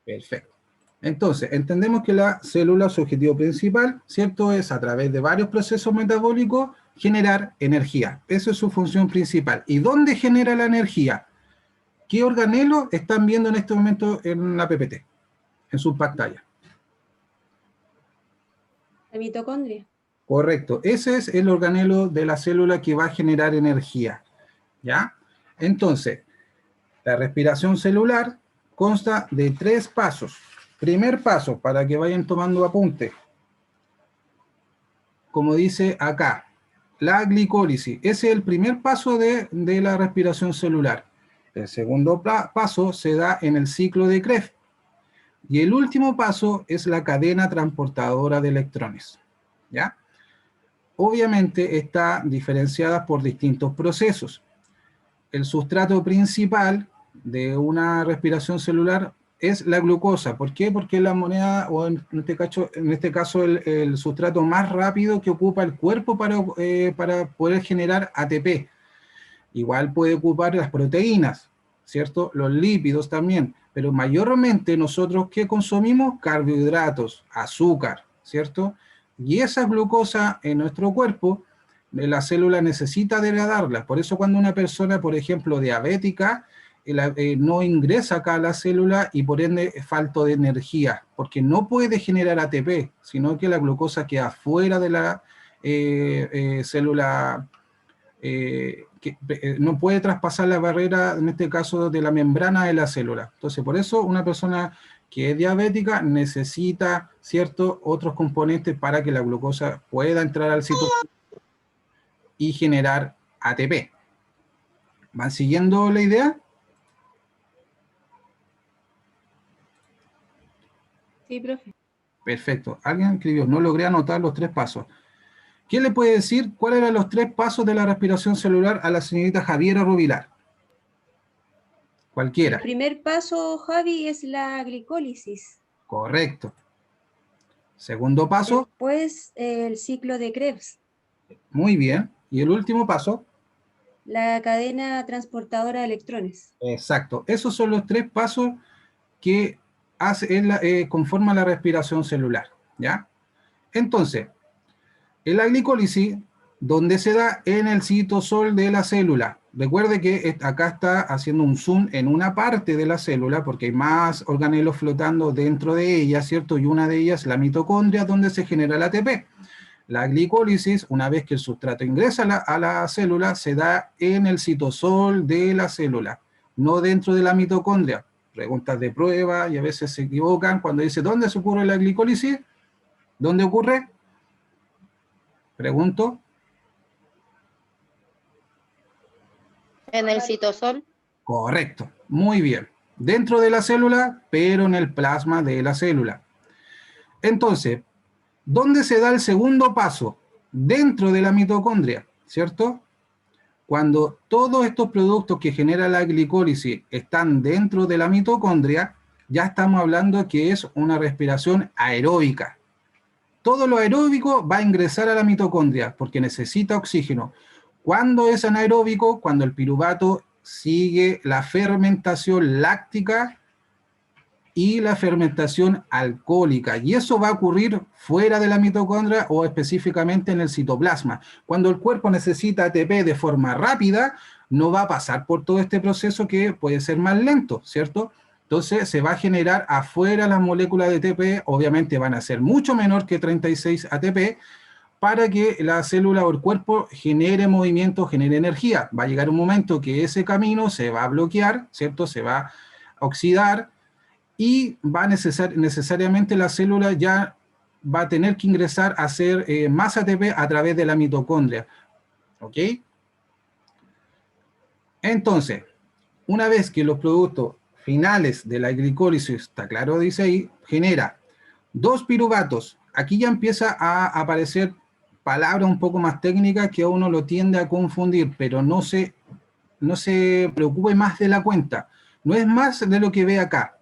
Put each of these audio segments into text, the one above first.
Perfecto. Entonces, entendemos que la célula, su objetivo principal, ¿cierto?, es a través de varios procesos metabólicos generar energía. Esa es su función principal. ¿Y dónde genera la energía? ¿Qué organelo están viendo en este momento en la PPT, en su pantalla? La mitocondria. Correcto. Ese es el organelo de la célula que va a generar energía, ¿ya? Entonces, la respiración celular consta de 3 pasos. Primer paso, para que vayan tomando apunte, como dice acá, la glicólisis. Ese es el primer paso de la respiración celular. El segundo paso se da en el ciclo de Krebs. Y el último paso es la cadena transportadora de electrones, ¿ya? Obviamente está diferenciada por distintos procesos. El sustrato principal de una respiración celular es la glucosa. ¿Por qué? Porque es la moneda, o en este caso el sustrato más rápido que ocupa el cuerpo para poder generar ATP. Igual puede ocupar las proteínas, ¿cierto? Los lípidos también, pero mayormente nosotros, ¿qué consumimos? Carbohidratos, azúcar, ¿cierto? Y esa glucosa en nuestro cuerpo, la célula necesita degradarla. Por eso cuando una persona, por ejemplo, diabética, no ingresa acá a la célula y por ende falta de energía, porque no puede generar ATP, sino que la glucosa queda fuera de la célula, no puede traspasar la barrera, en este caso, de la membrana de la célula. Entonces, por eso una persona que es diabética necesita ciertos otros componentes para que la glucosa pueda entrar al citoplasma y generar ATP. ¿Van siguiendo la idea? Sí, profe. Perfecto. Alguien escribió, no logré anotar los 3 pasos. ¿Quién le puede decir cuáles eran los 3 pasos de la respiración celular a la señorita Javiera Rubilar? Cualquiera. El primer paso, Javi, es la glicólisis. Correcto. Segundo paso. Después, el ciclo de Krebs. Muy bien. ¿Y el último paso? La cadena transportadora de electrones. Exacto. Esos son los 3 pasos que conforman la respiración celular, ¿ya? Entonces, en la glicólisis, ¿dónde se da? En el citosol de la célula. Recuerde que acá está haciendo un zoom en una parte de la célula, porque hay más organelos flotando dentro de ella, ¿cierto? Y una de ellas, la mitocondria, donde se genera el ATP. La glicólisis, una vez que el sustrato ingresa a la célula, se da en el citosol de la célula, no dentro de la mitocondria. Preguntas de prueba y a veces se equivocan cuando dice, ¿dónde se ocurre la glicólisis? ¿Dónde ocurre? Pregunto. En el citosol. Correcto, muy bien. Dentro de la célula, pero en el plasma de la célula. Entonces, ¿dónde se da el segundo paso? Dentro de la mitocondria, ¿cierto? Cuando todos estos productos que genera la glicólisis están dentro de la mitocondria, ya estamos hablando que es una respiración aeróbica. Todo lo aeróbico va a ingresar a la mitocondria porque necesita oxígeno. ¿Cuándo es anaeróbico? Cuando el piruvato sigue la fermentación láctica y la fermentación alcohólica. Y eso va a ocurrir fuera de la mitocondria o específicamente en el citoplasma. Cuando el cuerpo necesita ATP de forma rápida, no va a pasar por todo este proceso que puede ser más lento, ¿cierto? Entonces se va a generar afuera las moléculas de ATP, obviamente van a ser mucho menor que 36 ATP, para que la célula o el cuerpo genere movimiento, genere energía. Va a llegar un momento que ese camino se va a bloquear, ¿cierto? Se va a oxidar, y va necesariamente la célula ya va a tener que ingresar a hacer más ATP a través de la mitocondria. ¿Ok? Entonces, una vez que los productos finales de la glicólisis, está claro, dice ahí, genera 2 piruvatos. Aquí ya empieza a aparecer palabras un poco más técnicas que a uno lo tiende a confundir, pero no se preocupe más de la cuenta. No es más de lo que ve acá.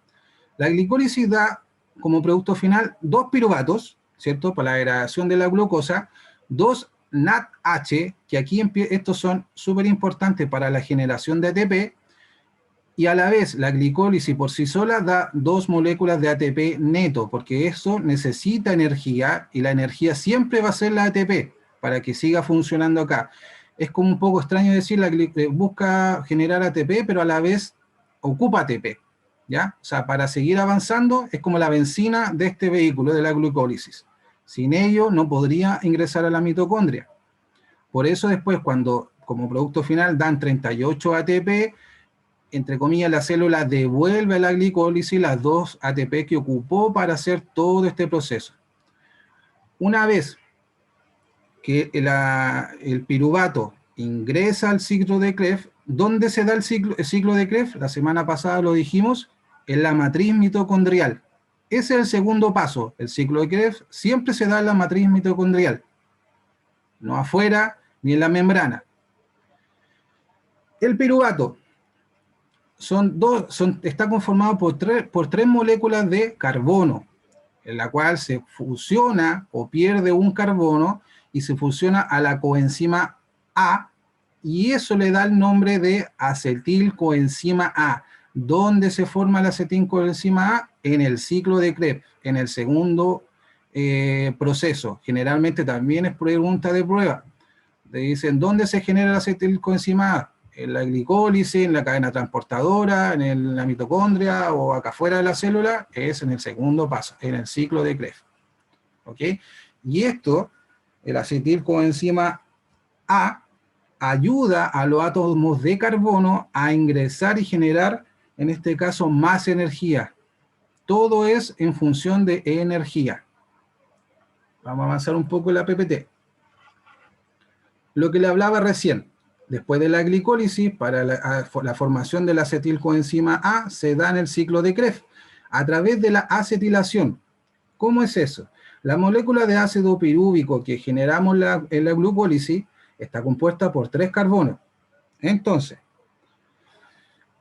La glicólisis da como producto final 2 piruvatos, ¿cierto? Para la degradación de la glucosa, 2 NADH, que aquí estos son súper importantes para la generación de ATP, Y a la vez, la glicólisis por sí sola da 2 moléculas de ATP neto, porque eso necesita energía, y la energía siempre va a ser la ATP, para que siga funcionando acá. Es como un poco extraño decir, busca generar ATP, pero a la vez ocupa ATP, ¿ya? O sea, para seguir avanzando, es como la benzina de este vehículo, de la glucólisis. Sin ello, no podría ingresar a la mitocondria. Por eso después, cuando como producto final dan 38 ATP, entre comillas, la célula devuelve a la glicólisis las 2 ATP que ocupó para hacer todo este proceso. Una vez que el piruvato ingresa al ciclo de Krebs, ¿dónde se da el ciclo de Krebs? La semana pasada lo dijimos, en la matriz mitocondrial. Ese es el segundo paso. El ciclo de Krebs siempre se da en la matriz mitocondrial, no afuera ni en la membrana. El piruvato está conformado por tres moléculas de carbono, en la cual se fusiona o pierde un carbono y se fusiona a la coenzima A, y eso le da el nombre de acetilcoenzima A. ¿Dónde se forma la acetilcoenzima A? En el ciclo de Krebs, en el segundo proceso. Generalmente también es pregunta de prueba. Le dicen, ¿dónde se genera la acetilcoenzima A? En la glicólisis, en la cadena transportadora, en la mitocondria o acá afuera de la célula. Es en el segundo paso, en el ciclo de Krebs. ¿Ok? Y esto, el acetilcoenzima A, ayuda a los átomos de carbono a ingresar y generar, en este caso, más energía. Todo es en función de energía. Vamos a avanzar un poco en la PPT. Lo que le hablaba recién. Después de la glicólisis, para la formación de la acetilcoenzima A, se da en el ciclo de Krebs, a través de la acetilación. ¿Cómo es eso? La molécula de ácido pirúvico que generamos en la glucólisis está compuesta por 3 carbonos. Entonces,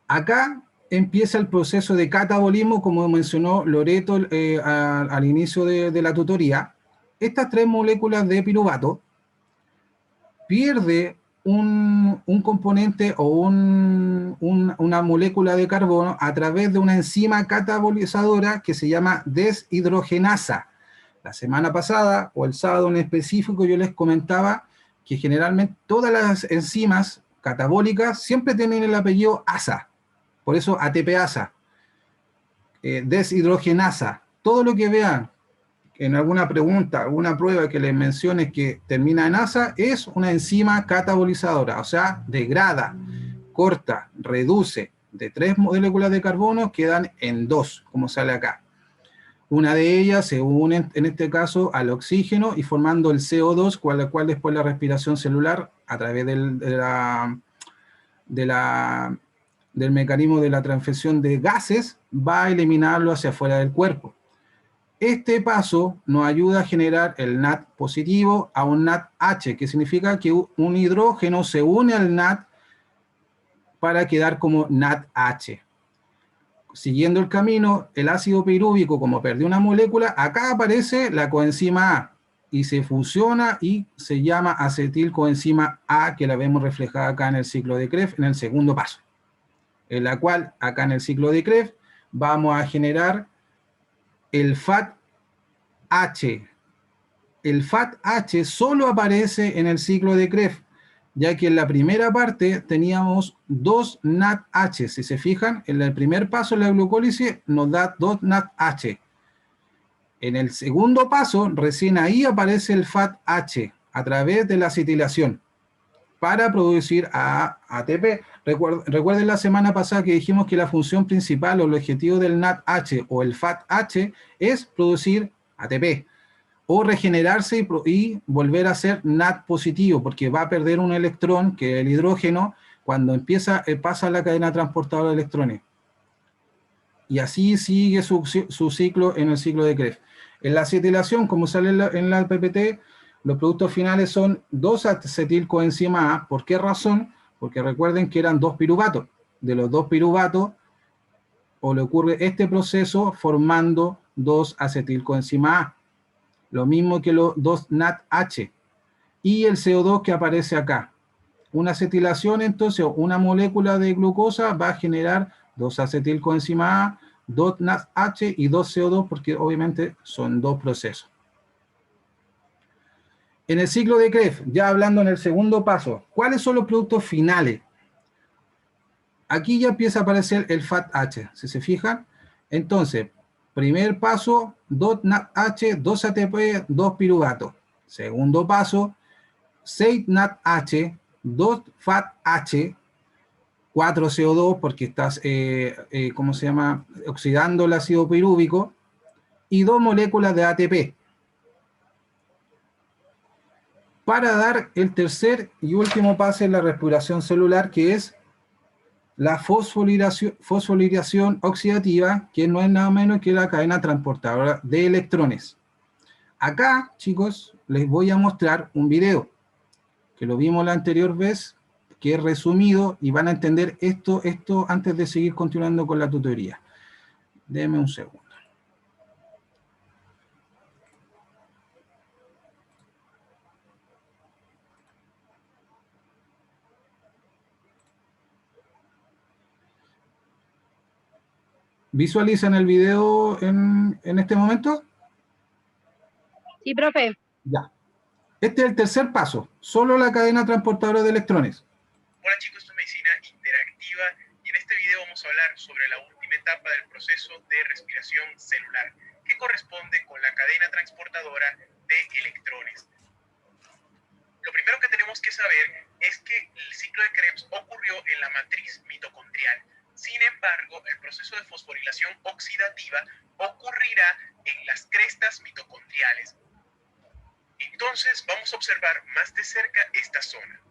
acá empieza el proceso de catabolismo, como mencionó Loreto al inicio de la tutoría. Estas 3 moléculas de piruvato pierde un componente o una molécula de carbono a través de una enzima catabolizadora que se llama deshidrogenasa. La semana pasada, o el sábado en específico, yo les comentaba que generalmente todas las enzimas catabólicas siempre tienen el apellido asa, por eso ATPasa, deshidrogenasa. Todo lo que vean en alguna pregunta, alguna prueba que les mencione que termina en asa, es una enzima catabolizadora, o sea, degrada, corta, reduce de 3 moléculas de carbono, quedan en 2, como sale acá. Una de ellas se une, en este caso, al oxígeno y formando el CO2, cual después la respiración celular, a través del mecanismo de la transferencia de gases, va a eliminarlo hacia afuera del cuerpo. Este paso nos ayuda a generar el NAD positivo a un NADH, que significa que un hidrógeno se une al NAD para quedar como NADH. Siguiendo el camino, el ácido pirúvico, como perdió una molécula, acá aparece la coenzima A y se fusiona y se llama acetilcoenzima A, que la vemos reflejada acá en el ciclo de Krebs, en el segundo paso. En la cual, acá en el ciclo de Krebs, vamos a generar el FATH. El FATH solo aparece en el ciclo de Krebs, ya que en la primera parte teníamos 2 NADH. Si se fijan, en el primer paso de la glucólisis nos da 2 NADH. En el segundo paso, recién ahí aparece el FATH a través de la acetilación para producir ATP. Recuerden la semana pasada que dijimos que la función principal o el objetivo del NADH o el FATH es producir ATP o regenerarse y volver a ser NAD positivo, porque va a perder un electrón, que es el hidrógeno, cuando pasa la cadena transportadora de electrones. Y así sigue su ciclo en el ciclo de Krebs. En la acetilación, como sale en la PPT, los productos finales son 2 acetilcoenzima A. ¿Por qué razón? Porque recuerden que eran 2 piruvatos. De los 2 piruvatos, o le ocurre este proceso formando 2 acetilcoenzima A. Lo mismo que los 2 NADH. Y el CO2 que aparece acá. Una acetilación, entonces, una molécula de glucosa va a generar 2-acetilcoenzima A, 2-NADH y 2-CO2, porque obviamente son dos procesos. En el ciclo de Krebs, ya hablando en el segundo paso, ¿cuáles son los productos finales? Aquí ya empieza a aparecer el FATH, si se fijan. Entonces, primer paso, 2-NADH, 2-ATP, 2-piruvato. Segundo paso, 6-NADH, 2-FATH, 4-CO2 porque estás, ¿cómo se llama?, oxidando el ácido pirúvico, y 2 moléculas de ATP. Para dar el tercer y último paso en la respiración celular, que es la fosforilación oxidativa, que no es nada menos que la cadena transportadora de electrones. Acá, chicos, les voy a mostrar un video, que lo vimos la anterior vez, que es resumido, y van a entender esto antes de seguir continuando con la tutoría. Denme un segundo. ¿Visualizan el video en este momento? Sí, profe. Ya. Este es el tercer paso, solo la cadena transportadora de electrones. Hola chicos, esto es Medicina Interactiva y en este video vamos a hablar sobre la última etapa del proceso de respiración celular, que corresponde con la cadena transportadora de electrones. Lo primero que tenemos que saber es que el ciclo de Krebs ocurrió en la matriz mitocondrial. Sin embargo, el proceso de fosforilación oxidativa ocurrirá en las crestas mitocondriales. Entonces, vamos a observar más de cerca esta zona.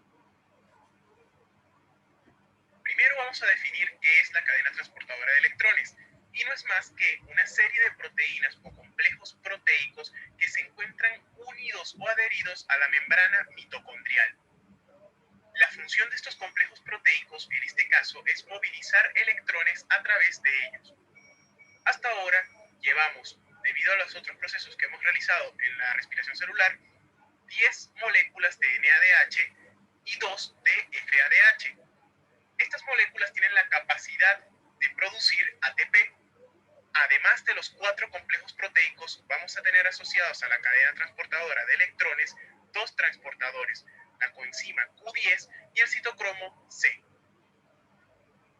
Primero vamos a definir qué es la cadena transportadora de electrones, y no es más que una serie de proteínas o complejos proteicos que se encuentran unidos o adheridos a la membrana mitocondrial. La función de estos complejos proteicos, en este caso, es movilizar electrones a través de ellos. Hasta ahora llevamos, debido a los otros procesos que hemos realizado en la respiración celular, 10 moléculas de NADH y 2 de FADH. Estas moléculas tienen la capacidad de producir ATP. Además de los 4 complejos proteicos, vamos a tener asociados a la cadena transportadora de electrones 2 transportadores, la coenzima Q10 y el citocromo C.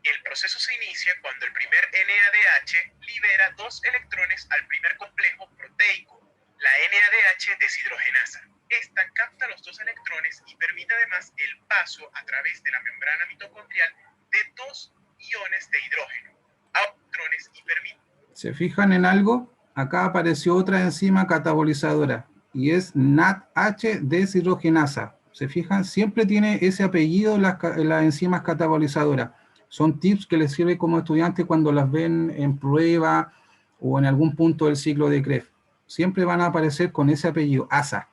El proceso se inicia cuando el primer NADH libera 2 electrones al primer complejo proteico, la NADH deshidrogenasa. Esta capta los 2 electrones y permite además el paso a través de la membrana mitocondrial de 2 iones de hidrógeno a electrones y permite. ¿Se fijan en algo? Acá apareció otra enzima catabolizadora y es NADH deshidrogenasa. ¿Se fijan? Siempre tiene ese apellido las enzimas catabolizadoras. Son tips que les sirven como estudiantes cuando las ven en prueba o en algún punto del ciclo de Krebs. Siempre van a aparecer con ese apellido, ASA.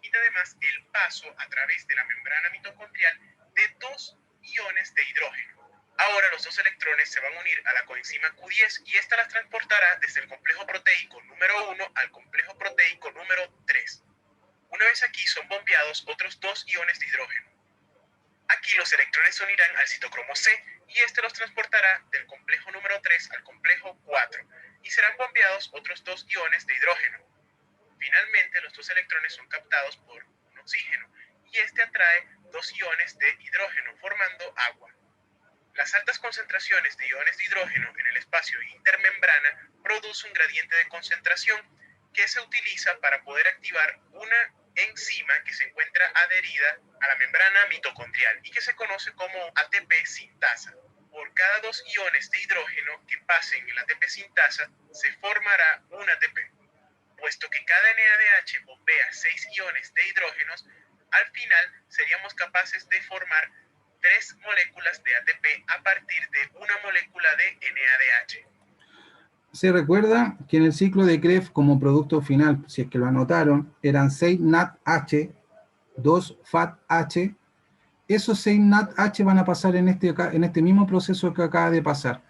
Y además el paso a través de la membrana mitocondrial de 2 iones de hidrógeno. Ahora los 2 electrones se van a unir a la coenzima Q10 y esta las transportará desde el complejo proteico número 1 al complejo proteico número 3. Una vez aquí son bombeados otros 2 iones de hidrógeno. Aquí los electrones se unirán al citocromo C y este los transportará del complejo número 3 al complejo 4 y serán bombeados otros 2 iones de hidrógeno. Finalmente los 2 electrones son captados por un oxígeno y este atrae 2 iones de hidrógeno formando agua. Las altas concentraciones de iones de hidrógeno en el espacio intermembrana produce un gradiente de concentración que se utiliza para poder activar una enzima que se encuentra adherida a la membrana mitocondrial y que se conoce como ATP sintasa. Por cada 2 iones de hidrógeno que pasen en la ATP sintasa se formará un ATP. Puesto que cada NADH bombea 6 iones de hidrógenos, al final seríamos capaces de formar 3 moléculas de ATP a partir de una molécula de NADH. Se recuerda que en el ciclo de Krebs como producto final, si es que lo anotaron, eran 6 NADH, 2 FADH. Esos 6 NADH van a pasar en este mismo proceso que acaba de pasar.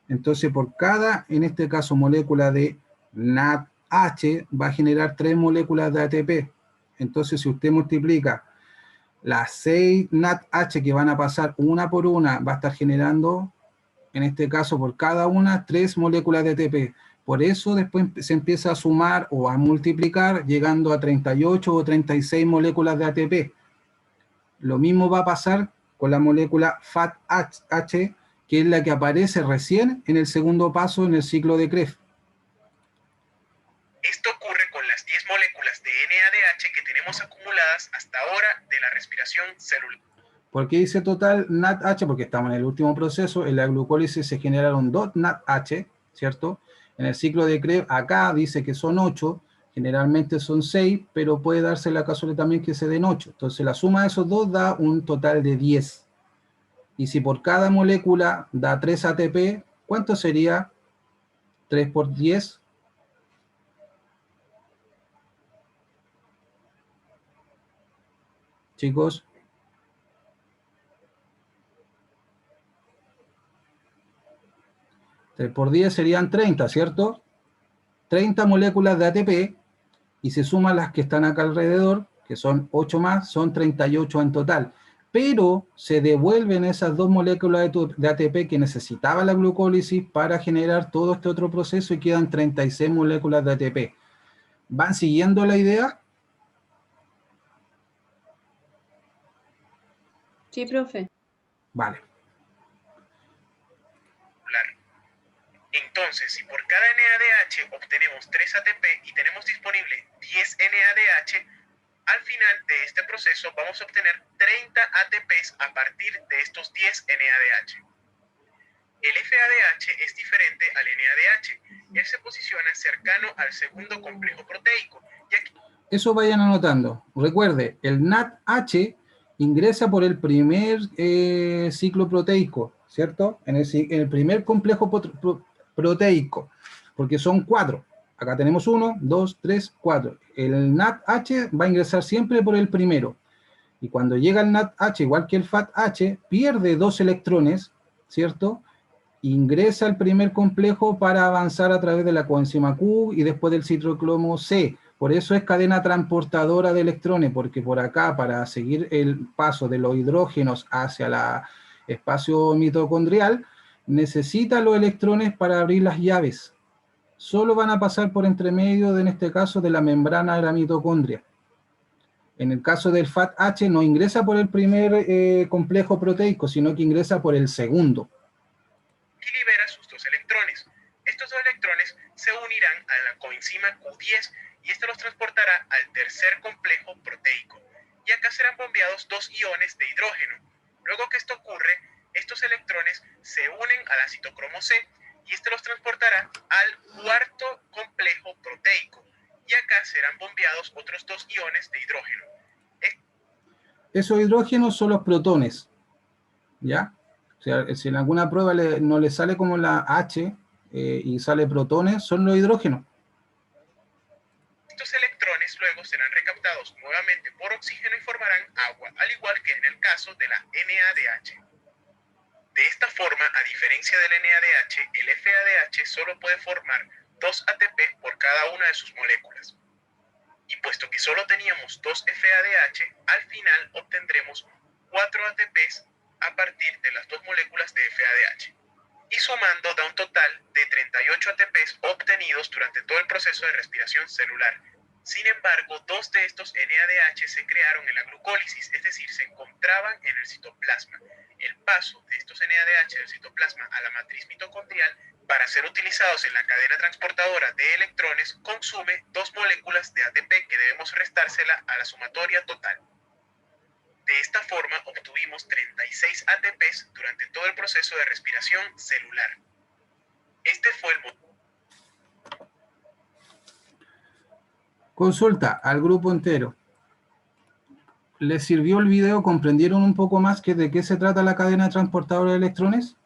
Entonces, por cada, en este caso, molécula de NADH, va a generar 3 moléculas de ATP. Entonces, si usted multiplica Las 6 NADH que van a pasar una por una va a estar generando, en este caso por cada una, 3 moléculas de ATP. Por eso después se empieza a sumar o a multiplicar, llegando a 38 o 36 moléculas de ATP. Lo mismo va a pasar con la molécula FATH, que es la que aparece recién en el segundo paso en el ciclo de Krebs. Esto ocurre con las 10 moléculas de NADH que tenemos acumuladas hasta ahora de la respiración celular. ¿Por qué dice total NADH? Porque estamos en el último proceso. En la glucólisis se generaron 2 NADH, ¿cierto? En el ciclo de Krebs, acá dice que son 8, generalmente son 6, pero puede darse la casualidad también que se den 8. Entonces la suma de esos dos da un total de 10. Y si por cada molécula da 3 ATP, ¿cuánto sería 3 por 10? Chicos. 3 por 10 serían 30, ¿cierto? 30 moléculas de ATP, y se suman las que están acá alrededor, que son 8 más, son 38 en total. Pero se devuelven esas 2 moléculas de ATP que necesitaba la glucólisis para generar todo este otro proceso y quedan 36 moléculas de ATP. ¿Van siguiendo la idea? Sí, profe. Vale. Entonces, si por cada NADH obtenemos 3 ATP y tenemos disponible 10 NADH, al final de este proceso vamos a obtener 30 ATPs a partir de estos 10 NADH. El FADH es diferente al NADH. Él se posiciona cercano al segundo complejo proteico. Y aquí... Eso vayan anotando. Recuerde, el NADH ingresa por el primer ciclo proteico, ¿cierto? En el primer complejo proteico, porque son 4. Acá tenemos 1, 2, 3, 4. El NADH va a ingresar siempre por el primero. Y cuando llega el NADH, igual que el FATH, pierde 2 electrones, ¿cierto? Ingresa al primer complejo para avanzar a través de la coenzima Q y después del citocromo C. Por eso es cadena transportadora de electrones, porque por acá, para seguir el paso de los hidrógenos hacia el espacio mitocondrial, necesita los electrones para abrir las llaves. Solo van a pasar por entre medio, en este caso, de la membrana de la mitocondria. En el caso del FATH no ingresa por el primer complejo proteico, sino que ingresa por el segundo. Y libera sus 2 electrones. Estos 2 electrones se unirán a la coenzima Q10 y esto los transportará al tercer complejo proteico. Y acá serán bombeados 2 iones de hidrógeno. Luego que esto ocurre, estos electrones se unen a la citocromo C y este los transportará al cuarto complejo proteico. Y acá serán bombeados otros 2 iones de hidrógeno. Esos hidrógenos son los protones, ¿ya? O sea, si en alguna prueba no le sale como la H y sale protones, son los hidrógenos. Estos electrones luego serán recaptados nuevamente por oxígeno y formarán agua, al igual que en el caso de la NADH. De esta forma, a diferencia del NADH, el FADH solo puede formar 2 ATP por cada una de sus moléculas. Y puesto que solo teníamos 2 FADH, al final obtendremos 4 ATPs a partir de las 2 moléculas de FADH. Y sumando da un total de 38 ATPs obtenidos durante todo el proceso de respiración celular. Sin embargo, 2 de estos NADH se crearon en la glucólisis, es decir, se encontraban en el citoplasma. El paso de estos NADH del citoplasma a la matriz mitocondrial para ser utilizados en la cadena transportadora de electrones consume 2 moléculas de ATP que debemos restársela a la sumatoria total. De esta forma obtuvimos 36 ATPs durante todo el proceso de respiración celular. Este fue el motivo. Consulta al grupo entero. ¿Les sirvió el video? ¿Comprendieron un poco más de qué se trata la cadena transportadora de electrones?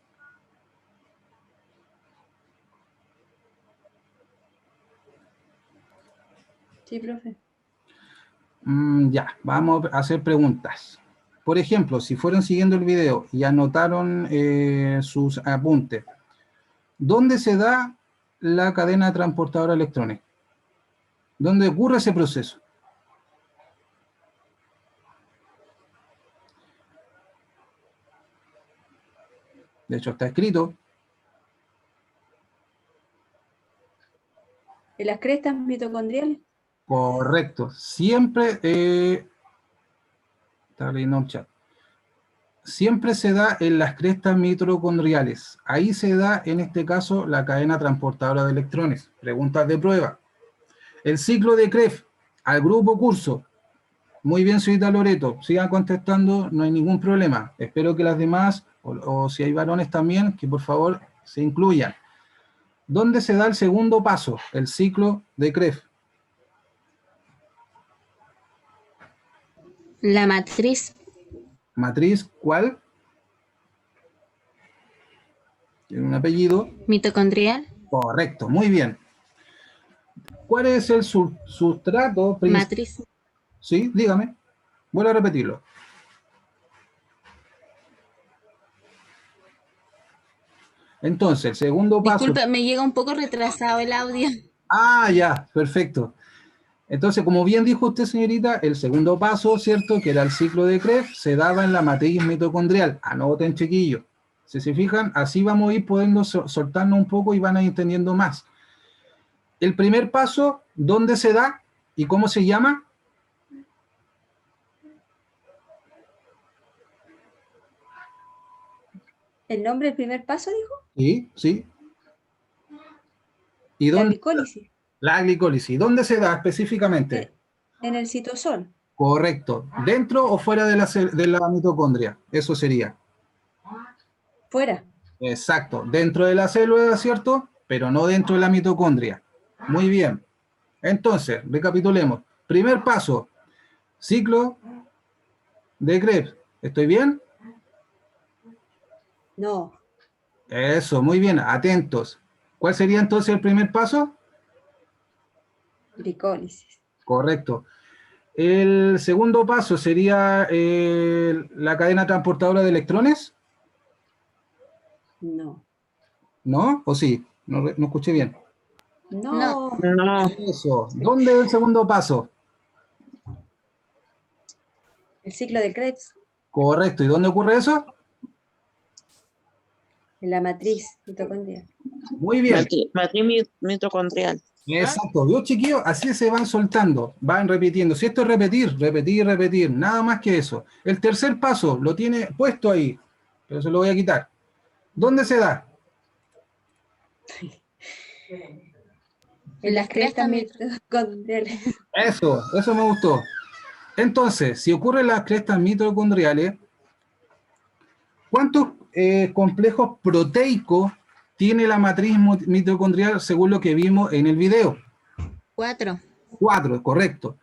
Sí, profe. Ya, vamos a hacer preguntas. Por ejemplo, si fueron siguiendo el video y anotaron sus apuntes, ¿dónde se da la cadena transportadora de electrones? ¿Dónde ocurre ese proceso? De hecho, está escrito. ¿En las crestas mitocondriales? Correcto. Siempre, está leyendo el chat. Siempre se da en las crestas mitocondriales. Ahí se da, en este caso, la cadena transportadora de electrones. Preguntas de prueba. El ciclo de Krebs al grupo curso. Muy bien, señorita Loreto. Sigan contestando, no hay ningún problema. Espero que las demás, o si hay varones también, que por favor se incluyan. ¿Dónde se da el segundo paso? El ciclo de Krebs. La matriz ¿Matriz cuál? Tiene un apellido. mitocondrial, Correcto, muy bien. ¿Cuál es el sustrato principal? matriz. Sí, dígame. Vuelvo a repetirlo. Entonces, el segundo paso. Disculpe, me llega un poco retrasado el audio. Ah, ya, perfecto. Entonces, como bien dijo usted, señorita, el segundo paso, ¿cierto? Que era el ciclo de Krebs, se daba en la matriz mitocondrial. Anoten, chiquillos. Si se fijan, así vamos a ir pudiendo soltarnos un poco y van a ir entendiendo más. El primer paso, ¿dónde se da y cómo se llama? ¿El nombre del primer paso, dijo? Sí, sí. ¿Y La dónde? glicólisis. La glicólisis. ¿Dónde se da específicamente? En el citosol. Correcto. ¿Dentro o fuera de la mitocondria? Eso sería. Fuera. Exacto. Dentro de la célula, ¿cierto? Pero no dentro de la mitocondria. Muy bien. Entonces, recapitulemos. Primer paso, ciclo de Krebs. ¿Estoy bien? No. Eso, muy bien. Atentos. ¿Cuál sería entonces el primer paso? Glicólisis. Correcto. El segundo paso sería la cadena transportadora de electrones. No. ¿No? ¿O sí? No, no escuché bien. No. No, Eso. ¿Dónde es el segundo paso? El ciclo de Krebs. Correcto. ¿Y dónde ocurre eso? En la matriz mitocondrial. Muy bien. matriz mitocondrial. Exacto. ¿Vio, chiquillos? Así se van soltando, van repitiendo. Si esto es repetir, repetir, repetir, nada más que eso. El tercer paso lo tiene puesto ahí, pero se lo voy a quitar. ¿Dónde se da? En las crestas mitocondriales. Eso me gustó. Entonces, si ocurren las crestas mitocondriales, ¿cuántos complejos proteicos tiene la matriz mitocondrial según lo que vimos en el video? 4. 4, correcto.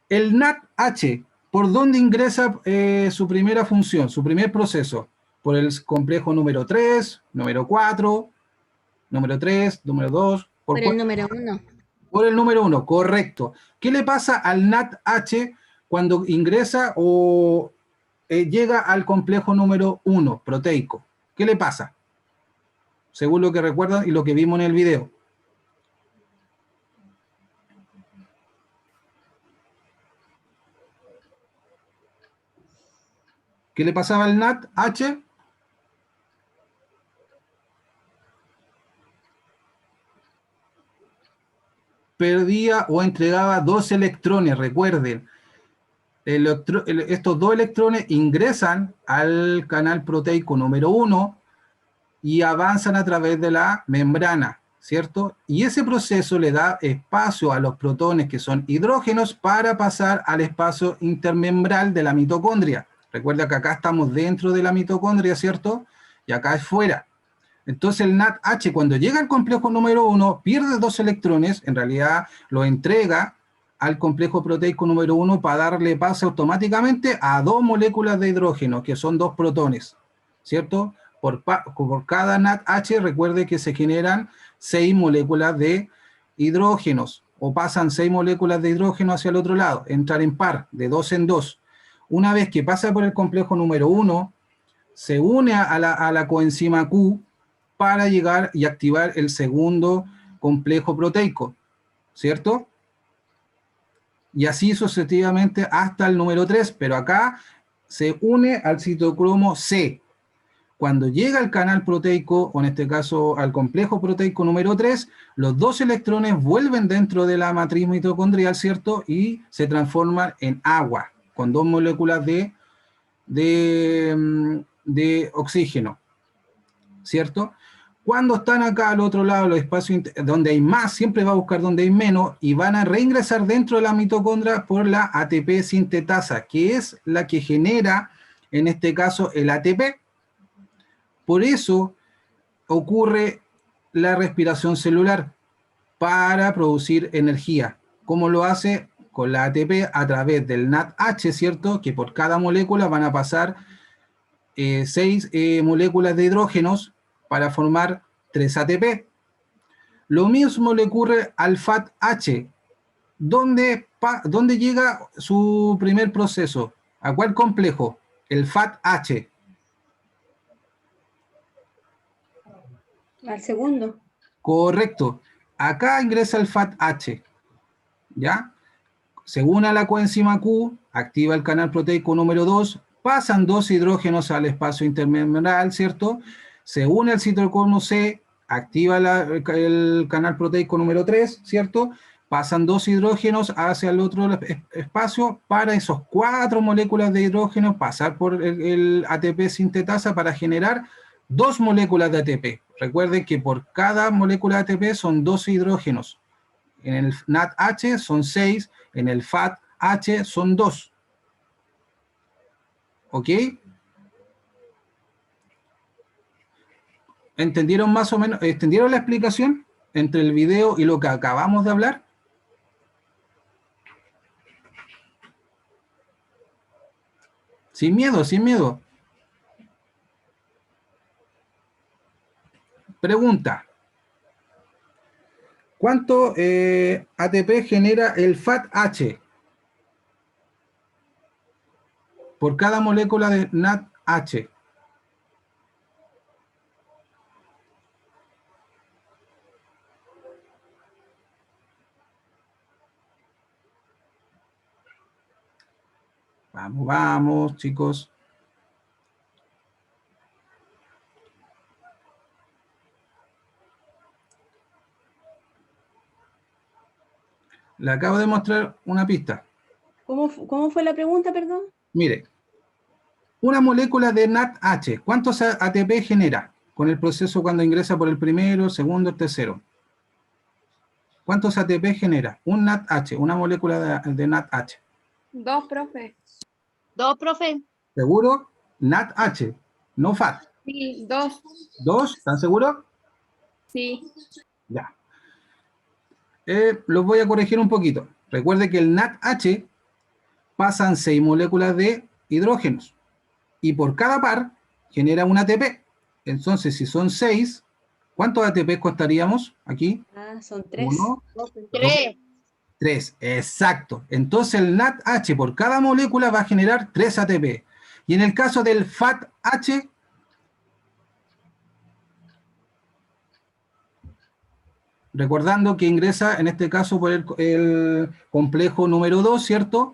El NADH, ¿por dónde ingresa su primera función, su primer proceso? Por el complejo número 3, número 4, número 3, número 2. Por el número 1. Por el número 1, correcto. ¿Qué le pasa al NADH cuando ingresa o llega al complejo número 1, proteico? ¿Qué le pasa? Según lo que recuerdan y lo que vimos en el video. ¿Qué le pasaba al NADH? Perdía o entregaba 2 electrones, recuerden. Estos 2 electrones ingresan al canal proteico número 1 y avanzan a través de la membrana, ¿cierto? Y ese proceso le da espacio a los protones, que son hidrógenos, para pasar al espacio intermembral de la mitocondria. Recuerda que acá estamos dentro de la mitocondria, ¿cierto? Y acá es fuera. Entonces el NADH, cuando llega al complejo número 1, pierde 2 electrones, en realidad lo entrega al complejo proteico número 1 para darle paso automáticamente a 2 moléculas de hidrógeno, que son 2 protones, ¿cierto? Por cada NADH, recuerde que se generan 6 moléculas de hidrógenos, o pasan 6 moléculas de hidrógeno hacia el otro lado, entrar en par, de 2 en 2. Una vez que pasa por el complejo número 1, se une a la coenzima Q para llegar y activar el segundo complejo proteico, ¿cierto? Y así sucesivamente hasta el número 3, pero acá se une al citocromo C. Cuando llega al canal proteico, o en este caso al complejo proteico número 3, los dos electrones vuelven dentro de la matriz mitocondrial, ¿cierto? Y se transforman en agua, con dos moléculas de oxígeno, ¿cierto? Cuando están acá al otro lado, los espacios donde hay más, siempre va a buscar donde hay menos, y van a reingresar dentro de la mitocondria por la ATP sintetasa, que es la que genera, en este caso, el ATP. Por eso ocurre la respiración celular, para producir energía. ¿Cómo lo hace? Con la ATP a través del NADH, ¿cierto? Que por cada molécula van a pasar 6 moléculas de hidrógenos para formar 3 ATP. Lo mismo le ocurre al FATH. ¿Dónde llega su primer proceso? ¿A cuál complejo? El FATH. Al segundo. Correcto. Acá ingresa el FATH, ¿ya? Se une a la coenzima Q, activa el canal proteico número 2, pasan 2 hidrógenos al espacio intermembranal, ¿cierto? Se une al citocromo C, activa el canal proteico número 3, ¿cierto? Pasan 2 hidrógenos hacia el otro espacio para esos 4 moléculas de hidrógeno pasar por el ATP sintetasa para generar 2 moléculas de ATP. Recuerden que por cada molécula de ATP son 12 hidrógenos. En el NADH son 6, en el FATH son 2. ¿Ok? ¿Entendieron más o menos? ¿Entendieron la explicación entre el video y lo que acabamos de hablar? Sin miedo, sin miedo. Pregunta. ¿Cuánto ATP genera el FATH por cada molécula de NADH? Vamos, vamos, chicos. Le acabo de mostrar una pista. ¿Cómo fue la pregunta, perdón? Mire, una molécula de NADH, ¿cuántos ATP genera con el proceso cuando ingresa por el primero, segundo, tercero? ¿Cuántos ATP genera un NADH, una molécula de NADH? 2, profe. 2, profe. ¿Seguro? NADH, no FAT. Sí, 2. ¿2? ¿Están seguros? Sí. Ya. Los voy a corregir un poquito. Recuerde que el NADH pasan 6 moléculas de hidrógenos y por cada par genera un ATP. Entonces, si son 6, ¿cuántos ATP contaríamos aquí? Ah, son 3. 1, 3. 3, exacto. Entonces el NADH por cada molécula va a generar 3 ATP. Y en el caso del FATH, recordando que ingresa, en este caso, por el complejo número 2, ¿cierto?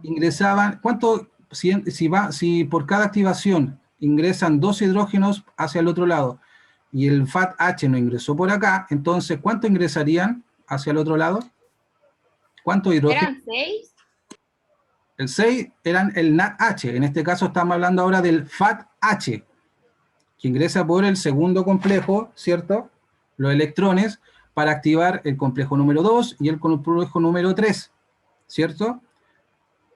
Ingresaban, ¿cuánto? Si por cada activación ingresan 2 hidrógenos hacia el otro lado y el FATH no ingresó por acá, entonces, ¿cuánto ingresarían hacia el otro lado? ¿Cuántos hidrógenos? ¿Eran 6? El 6 eran el NADH, en este caso estamos hablando ahora del FATH, que ingresa por el segundo complejo, ¿cierto? Los electrones, para activar el complejo número 2 y el complejo número 3, ¿cierto?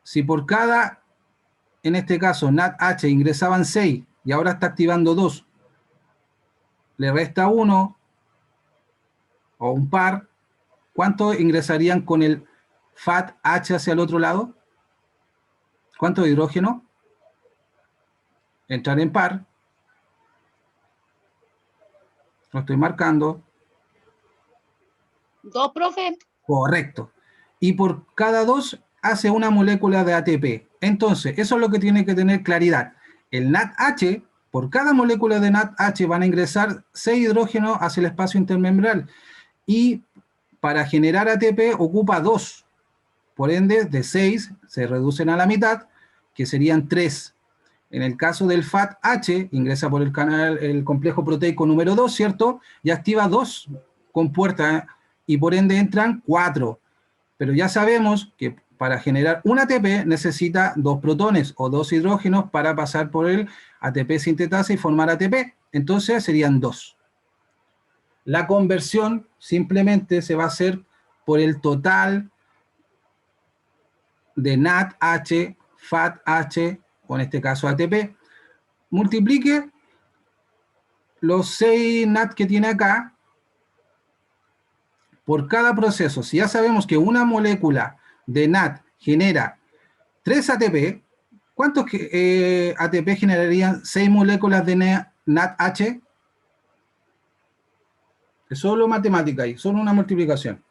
Si por cada, en este caso, NADH ingresaban 6 y ahora está activando 2, le resta 1 o un par, ¿cuánto ingresarían con el FATH hacia el otro lado? ¿Cuánto hidrógeno? Entrar en par. Lo estoy marcando. 2, profe. Correcto. Y por cada 2 hace una molécula de ATP. Entonces, eso es lo que tiene que tener claridad. El NADH, por cada molécula de NADH van a ingresar 6 hidrógenos hacia el espacio intermembranal. Y para generar ATP ocupa 2. Por ende, de 6 se reducen a la mitad, que serían 3. En el caso del FAT-H, ingresa por el canal, el complejo proteico número 2, ¿cierto? Y activa 2 compuertas y por ende entran 4. Pero ya sabemos que para generar un ATP necesita 2 protones o 2 hidrógenos para pasar por el ATP sintetasa y formar ATP. Entonces serían 2. La conversión simplemente se va a hacer por el total de NADH, FAT-H, o en este caso ATP, multiplique los 6 NAD que tiene acá por cada proceso. Si ya sabemos que una molécula de NAD genera 3 ATP, ¿cuántos ATP generarían 6 moléculas de NADH? Es solo matemática ahí, solo una multiplicación.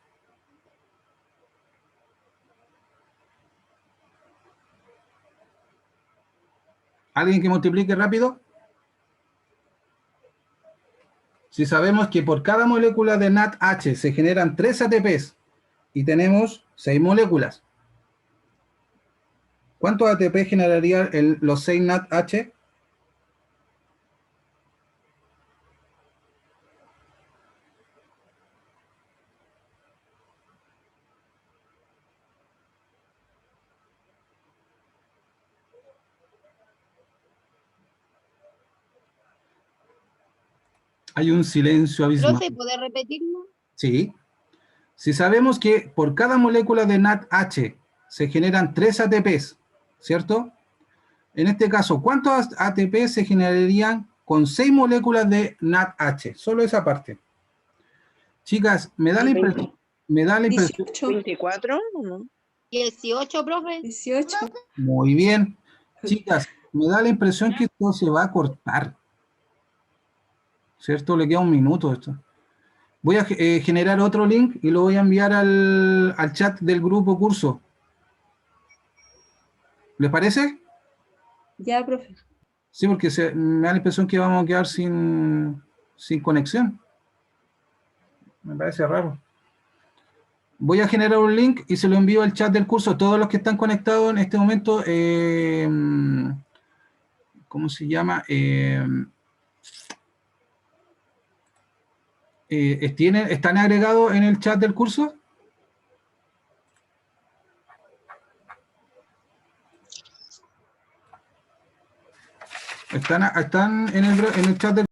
¿Alguien que multiplique rápido? Si sabemos que por cada molécula de NADH se generan 3 ATPs y tenemos 6 moléculas, ¿cuántos ATP generarían los 6 NADH? Hay un silencio abismal. Profe, ¿puede repetirlo? Sí. Si sabemos que por cada molécula de NADH se generan 3 ATPs, ¿cierto? En este caso, ¿cuántos ATP se generarían con 6 moléculas de NADH? Solo esa parte. Chicas, me da la impresión 18. 24, ¿no? 18, profe. 18. muy bien. Chicas, me da la impresión que esto se va a cortar. ¿Cierto? Le queda un minuto esto. Voy a generar otro link y lo voy a enviar al chat del grupo curso. ¿Les parece? Ya, profe. Sí, porque me da la impresión que vamos a quedar sin conexión. Me parece raro. Voy a generar un link y se lo envío al chat del curso. Todos los que están conectados en este momento, ¿cómo se llama? ¿Están agregados en el chat del curso? ¿Están en el chat del